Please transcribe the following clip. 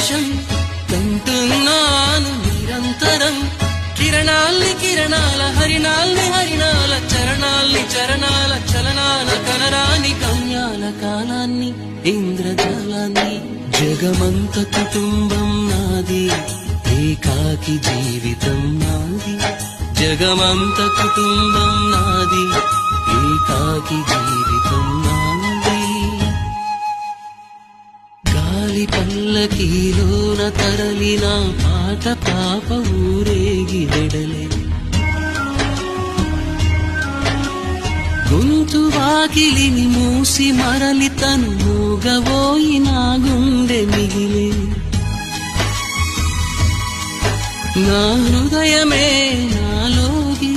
సందేశం కంటున్నాను నిరంతరం. కిరణాల్ని కిరణాల హరిణాల్ని హరిణాల చరణాల్ని చరణాల చలనాల కనరాని గమ్యాల కాలాన్ని ఇంద్రజాలాన్ని. జగమంత కుటుంబం నాది, ఏకాకి జీవితం నాది. జగమంత కుటుంబం నాది, ఏకాకి జీవితం నాది. గాలి పల్లకీలోన తరలిన పాట పాప ఊరేగి వెడలే. గొంతు వాకిలిని మూసి మరలి తను మూగబోయి నా గుండె మిగిలే. నా హృదయమే నాలోకి